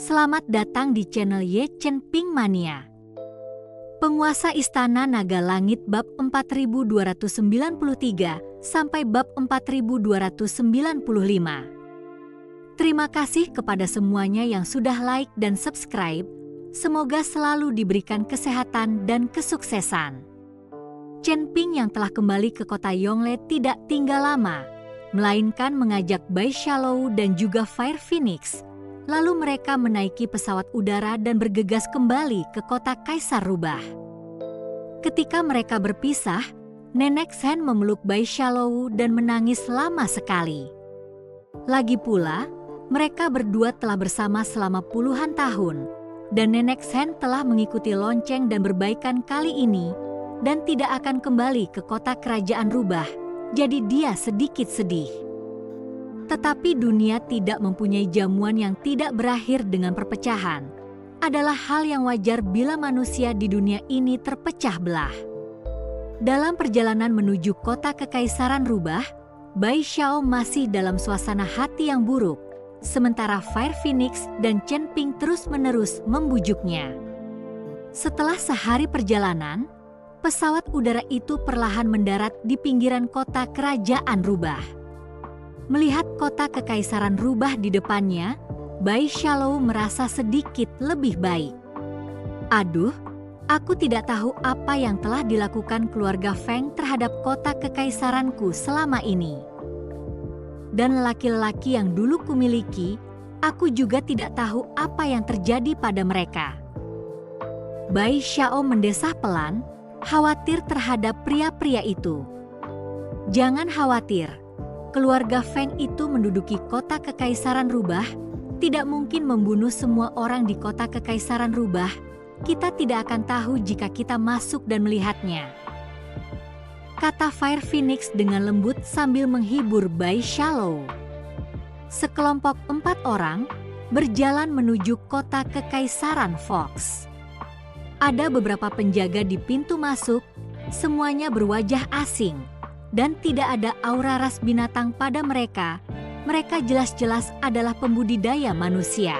Selamat datang di channel Ye Chen Ping Mania. Penguasa Istana Naga Langit bab 4293 sampai bab 4295. Terima kasih kepada semuanya yang sudah like dan subscribe. Semoga selalu diberikan kesehatan dan kesuksesan. Chen Ping yang telah kembali ke kota Yongle tidak tinggal lama, melainkan mengajak Bai Shalou dan juga Fire Phoenix. Lalu mereka menaiki pesawat udara dan bergegas kembali ke kota Kaisar Rubah. Ketika mereka berpisah, Nenek Shen memeluk Bai Shalou dan menangis lama sekali. Lagi pula, mereka berdua telah bersama selama puluhan tahun, dan Nenek Shen telah mengikuti lonceng dan berbaikan kali ini, dan tidak akan kembali ke kota kerajaan Rubah, jadi dia sedikit sedih. Tetapi dunia tidak mempunyai jamuan yang tidak berakhir dengan perpecahan. Adalah hal yang wajar bila manusia di dunia ini terpecah belah. Dalam perjalanan menuju kota Kekaisaran Rubah, Bai Xiao masih dalam suasana hati yang buruk, sementara Fire Phoenix dan Chen Ping terus-menerus membujuknya. Setelah sehari perjalanan, pesawat udara itu perlahan mendarat di pinggiran kota kerajaan Rubah. Melihat kota Kekaisaran Rubah di depannya, Bai Shalou merasa sedikit lebih baik. Aduh, aku tidak tahu apa yang telah dilakukan keluarga Feng terhadap kota kekaisaranku selama ini. Dan laki-laki yang dulu kumiliki, aku juga tidak tahu apa yang terjadi pada mereka. Bai Xiao mendesah pelan, khawatir terhadap pria-pria itu. Jangan khawatir. Keluarga Feng itu menduduki kota Kekaisaran Rubah, tidak mungkin membunuh semua orang di kota Kekaisaran Rubah. Kita tidak akan tahu jika kita masuk dan melihatnya, kata Fire Phoenix dengan lembut sambil menghibur Bai Shalou. Sekelompok 4 orang berjalan menuju kota Kekaisaran Fox. Ada beberapa penjaga di pintu masuk, semuanya berwajah asing. Dan tidak ada aura ras binatang pada mereka. Mereka jelas-jelas adalah pembudidaya manusia.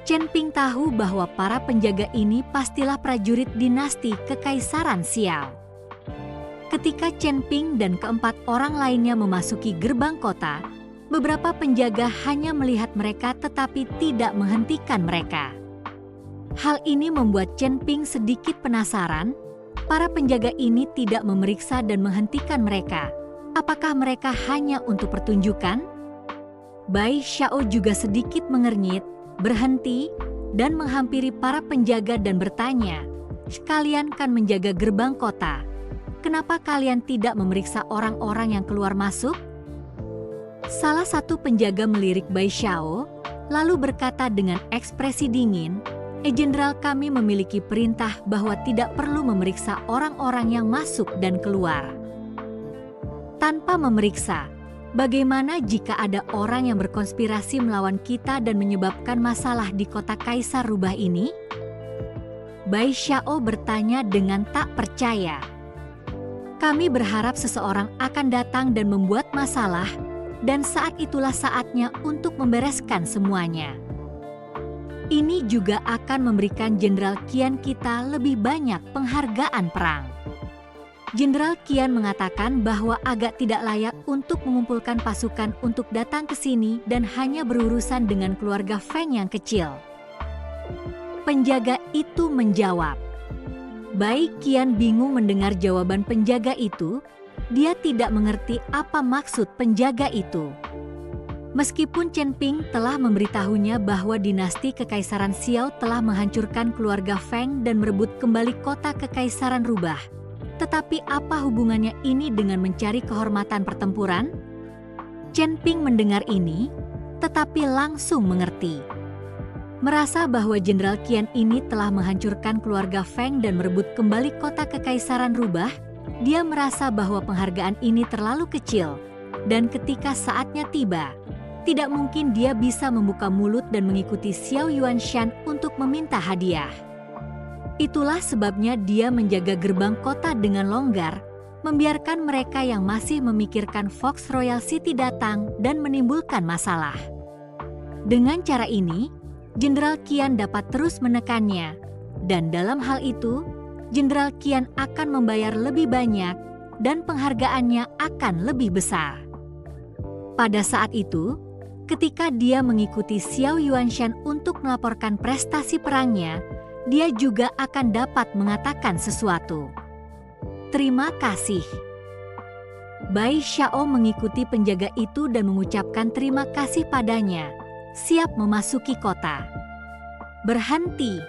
Chen Ping tahu bahwa para penjaga ini pastilah prajurit dinasti Kekaisaran Xiao. Ketika Chen Ping dan keempat orang lainnya memasuki gerbang kota, beberapa penjaga hanya melihat mereka tetapi tidak menghentikan mereka. Hal ini membuat Chen Ping sedikit penasaran. Para penjaga ini tidak memeriksa dan menghentikan mereka. Apakah mereka hanya untuk pertunjukan? Bai Xiao juga sedikit mengernyit, berhenti, dan menghampiri para penjaga dan bertanya, "Kalian kan menjaga gerbang kota. Kenapa kalian tidak memeriksa orang-orang yang keluar masuk?" Salah satu penjaga melirik Bai Xiao, lalu berkata dengan ekspresi dingin, Jenderal, kami memiliki perintah bahwa tidak perlu memeriksa orang-orang yang masuk dan keluar. Tanpa memeriksa, bagaimana jika ada orang yang berkonspirasi melawan kita dan menyebabkan masalah di kota Kaisar Rubah ini? Bai Xiao bertanya dengan tak percaya. Kami berharap seseorang akan datang dan membuat masalah, dan saat itulah saatnya untuk membereskan semuanya. Ini juga akan memberikan Jenderal Qian kita lebih banyak penghargaan perang. Jenderal Qian mengatakan bahwa agak tidak layak untuk mengumpulkan pasukan untuk datang ke sini dan hanya berurusan dengan keluarga Feng yang kecil. Penjaga itu menjawab. Bai Qian bingung mendengar jawaban penjaga itu. Dia tidak mengerti apa maksud penjaga itu. Meskipun Chen Ping telah memberitahunya bahwa dinasti Kekaisaran Xiao telah menghancurkan keluarga Feng dan merebut kembali kota Kekaisaran Rubah, tetapi apa hubungannya ini dengan mencari kehormatan pertempuran? Chen Ping mendengar ini, tetapi langsung mengerti. Merasa bahwa Jenderal Qian ini telah menghancurkan keluarga Feng dan merebut kembali kota Kekaisaran Rubah, dia merasa bahwa penghargaan ini terlalu kecil, dan ketika saatnya tiba, tidak mungkin dia bisa membuka mulut dan mengikuti Xiao Yuanshan untuk meminta hadiah. Itulah sebabnya dia menjaga gerbang kota dengan longgar, membiarkan mereka yang masih memikirkan Fox Royal City datang dan menimbulkan masalah. Dengan cara ini, Jenderal Qian dapat terus menekannya, dan dalam hal itu, Jenderal Qian akan membayar lebih banyak dan penghargaannya akan lebih besar. Pada saat itu, ketika dia mengikuti Xiao Yuanshan untuk melaporkan prestasi perangnya, dia juga akan dapat mengatakan sesuatu. Terima kasih. Bai Xiao mengikuti penjaga itu dan mengucapkan terima kasih padanya, siap memasuki kota. Berhenti.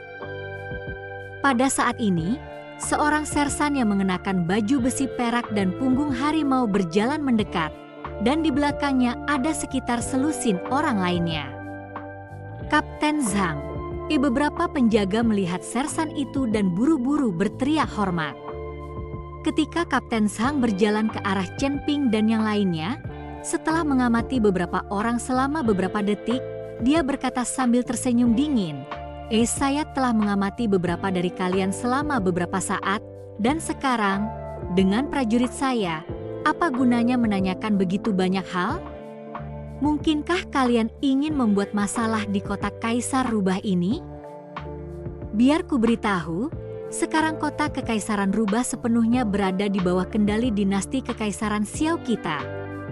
Pada saat ini, seorang sersan yang mengenakan baju besi perak dan punggung harimau berjalan mendekat, dan di belakangnya ada sekitar selusin orang lainnya. Kapten Zhang. Beberapa penjaga melihat sersan itu dan buru-buru berteriak hormat. Ketika Kapten Zhang berjalan ke arah Chen Ping dan yang lainnya, setelah mengamati beberapa orang selama beberapa detik, dia berkata sambil tersenyum dingin, saya telah mengamati beberapa dari kalian selama beberapa saat, dan sekarang, dengan prajurit saya, apa gunanya menanyakan begitu banyak hal? Mungkinkah kalian ingin membuat masalah di kota Kaisar Rubah ini? Biar ku beritahu, sekarang kota Kekaisaran Rubah sepenuhnya berada di bawah kendali dinasti Kekaisaran Xiao kita.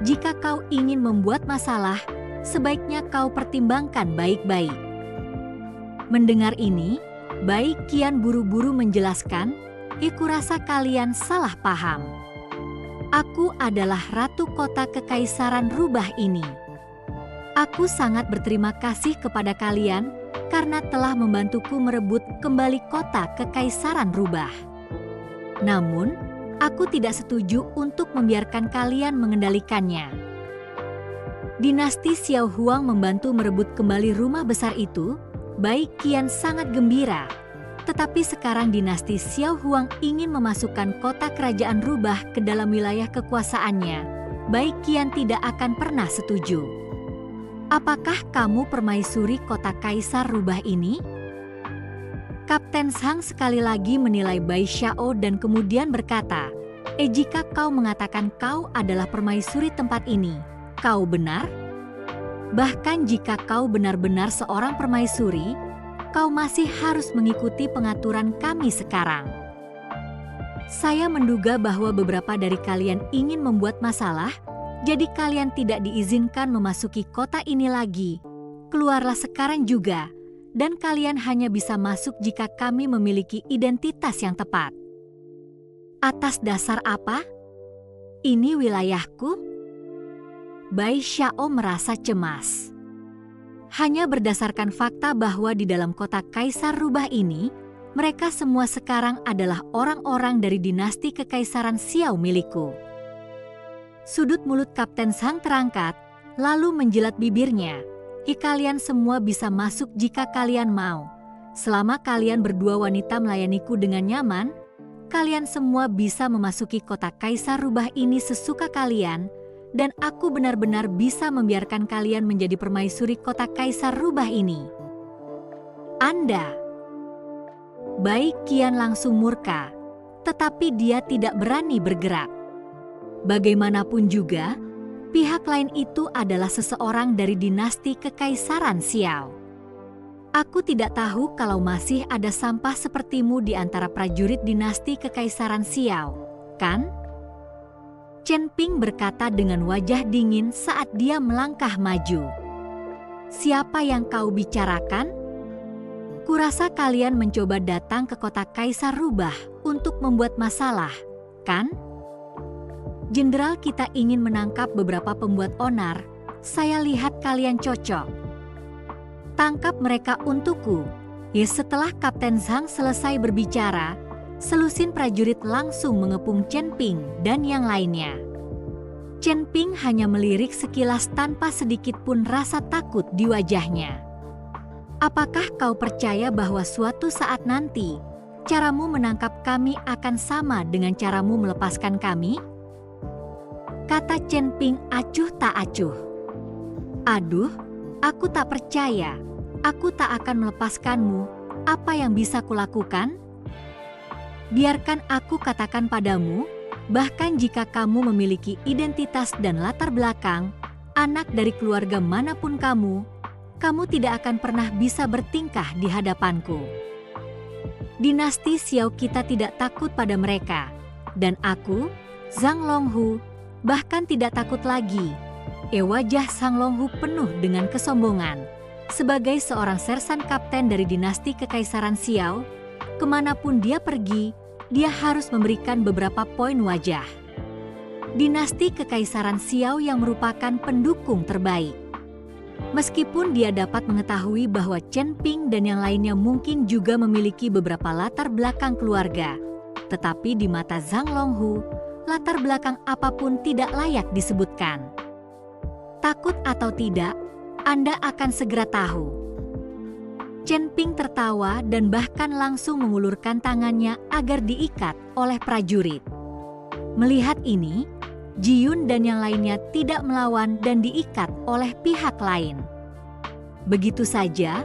Jika kau ingin membuat masalah, sebaiknya kau pertimbangkan baik-baik. Mendengar ini, Bai Qian buru-buru menjelaskan, kurasa kalian salah paham. Aku adalah Ratu Kota Kekaisaran Rubah ini. Aku sangat berterima kasih kepada kalian karena telah membantuku merebut kembali kota Kekaisaran Rubah. Namun, aku tidak setuju untuk membiarkan kalian mengendalikannya. Dinasti Xiao Huang membantu merebut kembali rumah besar itu. Bai Qian sangat gembira. Tetapi sekarang dinasti Xiao Huang ingin memasukkan kota kerajaan Rubah ke dalam wilayah kekuasaannya. Bai Qian tidak akan pernah setuju. Apakah kamu permaisuri kota Kaisar Rubah ini? Kapten Zhang sekali lagi menilai Bai Xiao dan kemudian berkata, jika kau mengatakan kau adalah permaisuri tempat ini, kau benar? Bahkan jika kau benar-benar seorang permaisuri, kau masih harus mengikuti pengaturan kami sekarang. Saya menduga bahwa beberapa dari kalian ingin membuat masalah, jadi kalian tidak diizinkan memasuki kota ini lagi. Keluarlah sekarang juga, dan kalian hanya bisa masuk jika kami memiliki identitas yang tepat. Atas dasar apa? Ini wilayahku? Bai Xiao merasa cemas. Hanya berdasarkan fakta bahwa di dalam kota Kaisar Rubah ini, mereka semua sekarang adalah orang-orang dari dinasti Kekaisaran Xiao milikku. Sudut mulut Kapten Zhang terangkat, lalu menjilat bibirnya. Kalian semua bisa masuk jika kalian mau. Selama kalian berdua wanita melayaniku dengan nyaman, kalian semua bisa memasuki kota Kaisar Rubah ini sesuka kalian, dan aku benar-benar bisa membiarkan kalian menjadi permaisuri kota Kaisar Rubah ini. Anda. Bai Qian langsung murka, tetapi dia tidak berani bergerak. Bagaimanapun juga, pihak lain itu adalah seseorang dari dinasti Kekaisaran Xiao. Aku tidak tahu kalau masih ada sampah sepertimu di antara prajurit dinasti Kekaisaran Xiao, kan? Chen Ping berkata dengan wajah dingin saat dia melangkah maju. Siapa yang kau bicarakan? Kurasa kalian mencoba datang ke kota Kaisar Rubah untuk membuat masalah, kan? Jenderal kita ingin menangkap beberapa pembuat onar. Saya lihat kalian cocok. Tangkap mereka untukku. Setelah Kapten Zhang selesai berbicara, selusin prajurit langsung mengepung Chen Ping dan yang lainnya. Chen Ping hanya melirik sekilas tanpa sedikit pun rasa takut di wajahnya. Apakah kau percaya bahwa suatu saat nanti, caramu menangkap kami akan sama dengan caramu melepaskan kami? Kata Chen Ping acuh tak acuh. Aduh, aku tak percaya. Aku tak akan melepaskanmu. Apa yang bisa kulakukan? Biarkan aku katakan padamu, bahkan jika kamu memiliki identitas dan latar belakang, anak dari keluarga manapun kamu, kamu tidak akan pernah bisa bertingkah di hadapanku. Dinasti Xiao kita tidak takut pada mereka, dan aku, Zhang Longhu, bahkan tidak takut lagi. Wajah Zhang Longhu penuh dengan kesombongan. Sebagai seorang sersan kapten dari dinasti Kekaisaran Xiao, kemanapun dia pergi, dia harus memberikan beberapa poin wajah. Dinasti Kekaisaran Xiao yang merupakan pendukung terbaik. Meskipun dia dapat mengetahui bahwa Chen Ping dan yang lainnya mungkin juga memiliki beberapa latar belakang keluarga, tetapi di mata Zhang Longhu, latar belakang apapun tidak layak disebutkan. Takut atau tidak, Anda akan segera tahu. Chen Ping tertawa dan bahkan langsung mengulurkan tangannya agar diikat oleh prajurit. Melihat ini, Ji Yun dan yang lainnya tidak melawan dan diikat oleh pihak lain. Begitu saja,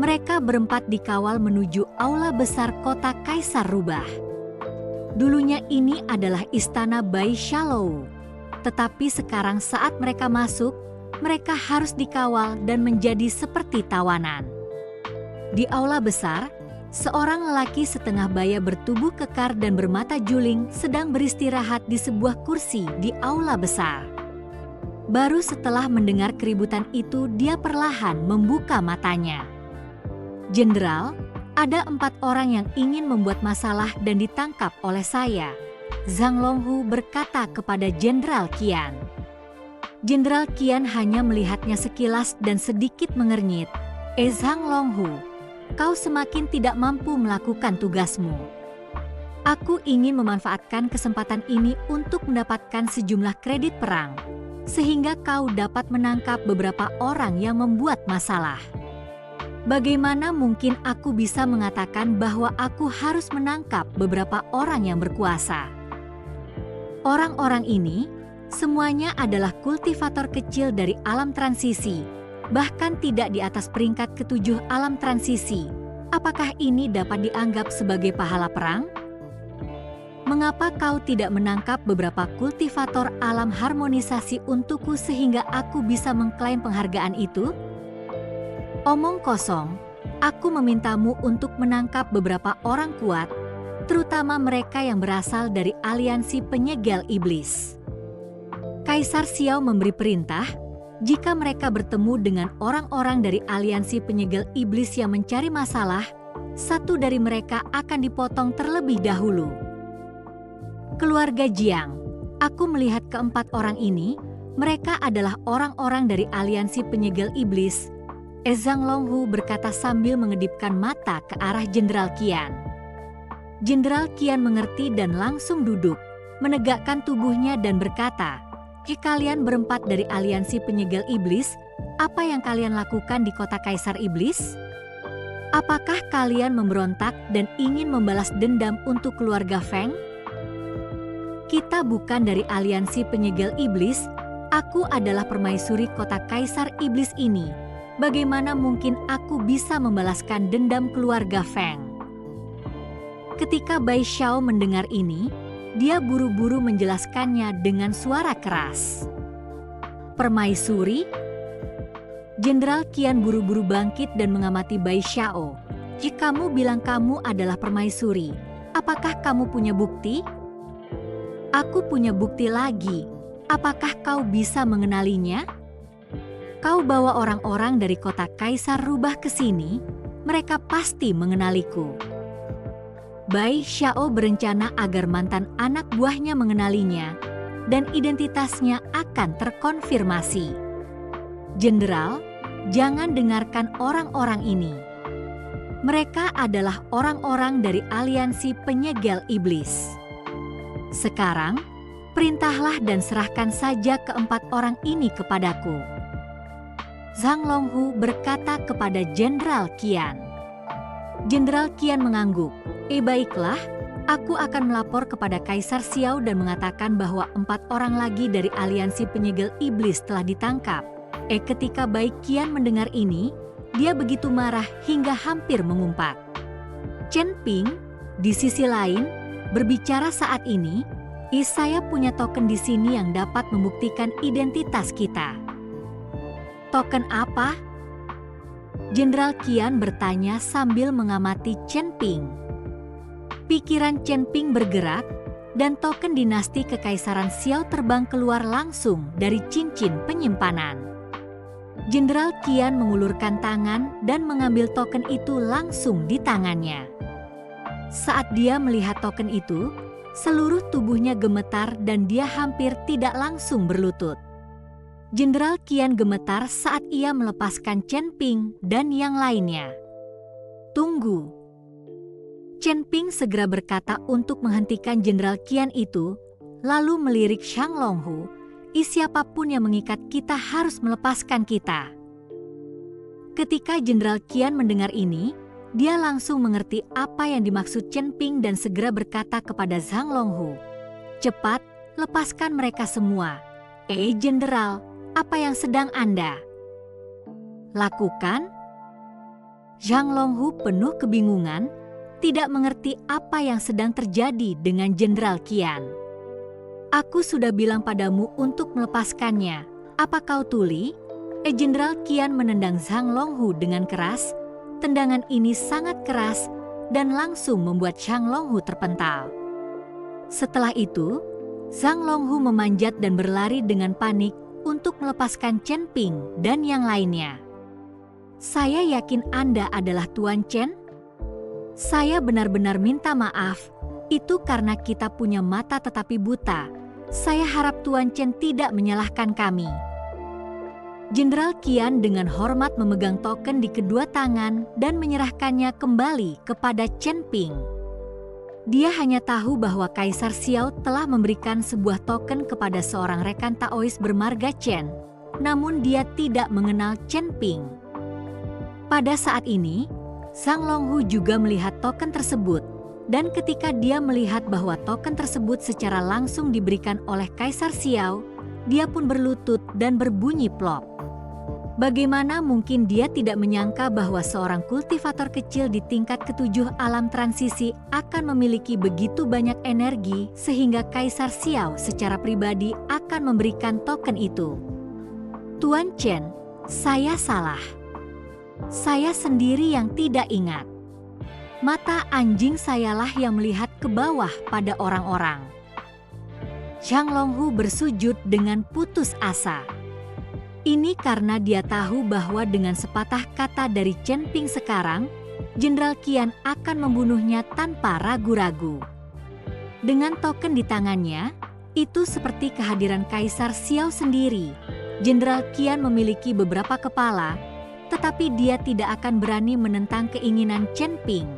mereka berempat dikawal menuju aula besar kota Kaisar Rubah. Dulunya ini adalah istana Bai Shalou, tetapi sekarang saat mereka masuk, mereka harus dikawal dan menjadi seperti tawanan. Di aula besar, seorang lelaki setengah baya bertubuh kekar dan bermata juling sedang beristirahat di sebuah kursi di aula besar. Baru setelah mendengar keributan itu, dia perlahan membuka matanya. Jenderal, ada 4 orang yang ingin membuat masalah dan ditangkap oleh saya, Zhang Longhu berkata kepada Jenderal Qian. Jenderal Qian hanya melihatnya sekilas dan sedikit mengernyit. Zhang Longhu, kau semakin tidak mampu melakukan tugasmu. Aku ingin memanfaatkan kesempatan ini untuk mendapatkan sejumlah kredit perang, sehingga kau dapat menangkap beberapa orang yang membuat masalah. Bagaimana mungkin aku bisa mengatakan bahwa aku harus menangkap beberapa orang yang berkuasa? Orang-orang ini semuanya adalah kultivator kecil dari alam transisi, bahkan tidak di atas peringkat ke-7 alam transisi. Apakah ini dapat dianggap sebagai pahala perang? Mengapa kau tidak menangkap beberapa kultivator alam harmonisasi untukku sehingga aku bisa mengklaim penghargaan itu? Omong kosong, aku memintamu untuk menangkap beberapa orang kuat, terutama mereka yang berasal dari aliansi penyegel iblis. Kaisar Xiao memberi perintah, jika mereka bertemu dengan orang-orang dari aliansi penyegel iblis yang mencari masalah, satu dari mereka akan dipotong terlebih dahulu. Keluarga Jiang, aku melihat keempat orang ini, mereka adalah orang-orang dari aliansi penyegel iblis. Zhang Longhu berkata sambil mengedipkan mata ke arah Jenderal Qian. Jenderal Qian mengerti dan langsung duduk, menegakkan tubuhnya dan berkata, kalian berempat dari aliansi penyegel iblis, apa yang kalian lakukan di kota Kaisar Iblis? Apakah kalian memberontak dan ingin membalas dendam untuk keluarga Feng? Kita bukan dari aliansi penyegel iblis, aku adalah permaisuri kota Kaisar Iblis ini. Bagaimana mungkin aku bisa membalaskan dendam keluarga Feng? Ketika Bai Xiao mendengar ini, dia buru-buru menjelaskannya dengan suara keras. Permaisuri? Jenderal Qian buru-buru bangkit dan mengamati Bai Xiao. Jika kamu bilang kamu adalah permaisuri, apakah kamu punya bukti? Aku punya bukti lagi. Apakah kau bisa mengenalinya? Kau bawa orang-orang dari kota Kaisar Rubah ke sini, mereka pasti mengenaliku. Bai Xiao berencana agar mantan anak buahnya mengenalinya dan identitasnya akan terkonfirmasi. Jenderal, jangan dengarkan orang-orang ini. Mereka adalah orang-orang dari aliansi penyegel iblis. Sekarang, perintahlah dan serahkan saja keempat orang ini kepadaku. Zhang Longhu berkata kepada Jenderal Qian. Jenderal Qian mengangguk. Baiklah, aku akan melapor kepada Kaisar Xiao dan mengatakan bahwa 4 orang lagi dari aliansi penyegel iblis telah ditangkap. Ketika Bai Qian mendengar ini, dia begitu marah hingga hampir mengumpat. Chen Ping, di sisi lain, berbicara saat ini, saya punya token di sini yang dapat membuktikan identitas kita. Token apa? Jenderal Qian bertanya sambil mengamati Chen Ping. Pikiran Chen Ping bergerak, dan token dinasti Kekaisaran Xiao terbang keluar langsung dari cincin penyimpanan. Jenderal Qian mengulurkan tangan dan mengambil token itu langsung di tangannya. Saat dia melihat token itu, seluruh tubuhnya gemetar dan dia hampir tidak langsung berlutut. Jenderal Qian gemetar saat ia melepaskan Chen Ping dan yang lainnya. "Tunggu." Chen Ping segera berkata untuk menghentikan Jenderal Qian itu, lalu melirik Shang Longhu, "Siapapun yang mengikat kita harus melepaskan kita." Ketika Jenderal Qian mendengar ini, dia langsung mengerti apa yang dimaksud Chen Ping dan segera berkata kepada Zhang Longhu, "Cepat, lepaskan mereka semua. Jenderal, apa yang sedang Anda lakukan?" Zhang Longhu penuh kebingungan, tidak mengerti apa yang sedang terjadi dengan Jenderal Qian. "Aku sudah bilang padamu untuk melepaskannya. Apa kau tuli?" Jenderal Qian menendang Zhang Longhu dengan keras. Tendangan ini sangat keras dan langsung membuat Zhang Longhu terpental. Setelah itu, Zhang Longhu memanjat dan berlari dengan panik untuk melepaskan Chen Ping dan yang lainnya. "Saya yakin Anda adalah Tuan Chen. Saya benar-benar minta maaf, itu karena kita punya mata tetapi buta. Saya harap Tuan Chen tidak menyalahkan kami." Jenderal Qian dengan hormat memegang token di kedua tangan dan menyerahkannya kembali kepada Chen Ping. Dia hanya tahu bahwa Kaisar Xiao telah memberikan sebuah token kepada seorang rekan Taois bermarga Chen, namun dia tidak mengenal Chen Ping. Pada saat ini, Zhang Longhu juga melihat token tersebut, dan ketika dia melihat bahwa token tersebut secara langsung diberikan oleh Kaisar Xiao, dia pun berlutut dan berbunyi plop. Bagaimana mungkin dia tidak menyangka bahwa seorang kultivator kecil di tingkat ketujuh alam transisi akan memiliki begitu banyak energi sehingga Kaisar Xiao secara pribadi akan memberikan token itu. "Tuan Chen, saya salah. Saya sendiri yang tidak ingat. Mata anjing sayalah yang melihat ke bawah pada orang-orang." Zhang Longhu bersujud dengan putus asa. Ini karena dia tahu bahwa dengan sepatah kata dari Chen Ping sekarang, Jenderal Qian akan membunuhnya tanpa ragu-ragu. Dengan token di tangannya, itu seperti kehadiran Kaisar Xiao sendiri. Jenderal Qian memiliki beberapa kepala, tetapi dia tidak akan berani menentang keinginan Chen Ping.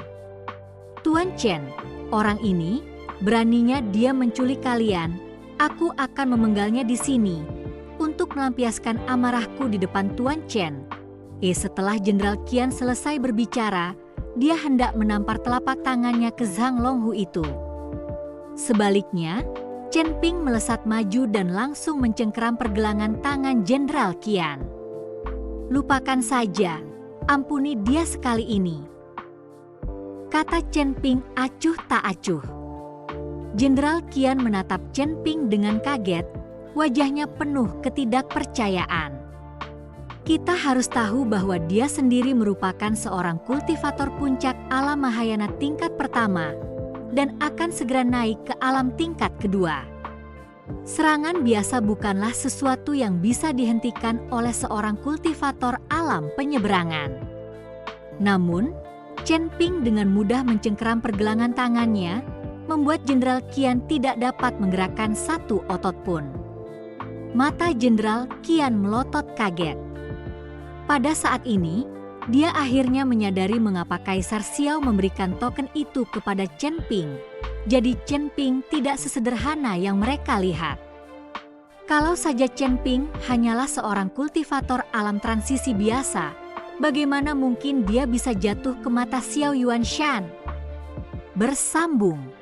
"Tuan Chen, orang ini, beraninya dia menculik kalian. Aku akan memenggalnya di sini untuk melampiaskan amarahku di depan Tuan Chen." Setelah Jenderal Qian selesai berbicara, dia hendak menampar telapak tangannya ke Zhang Longhu itu. Sebaliknya, Chen Ping melesat maju dan langsung mencengkeram pergelangan tangan Jenderal Qian. "Lupakan saja, ampuni dia sekali ini," kata Chen Ping acuh tak acuh. Jenderal Qian menatap Chen Ping dengan kaget, wajahnya penuh ketidakpercayaan. Kita harus tahu bahwa dia sendiri merupakan seorang kultivator puncak alam Mahayana tingkat pertama dan akan segera naik ke alam tingkat kedua. Serangan biasa bukanlah sesuatu yang bisa dihentikan oleh seorang kultivator alam penyeberangan. Namun, Chen Ping dengan mudah mencengkeram pergelangan tangannya, membuat Jenderal Qian tidak dapat menggerakkan satu otot pun. Mata Jenderal Qian melotot kaget. Pada saat ini, dia akhirnya menyadari mengapa Kaisar Xiao memberikan token itu kepada Chen Ping. Jadi Chen Ping tidak sesederhana yang mereka lihat. Kalau saja Chen Ping hanyalah seorang kultivator alam transisi biasa, bagaimana mungkin dia bisa jatuh ke mata Xiao Yuanshan? Bersambung.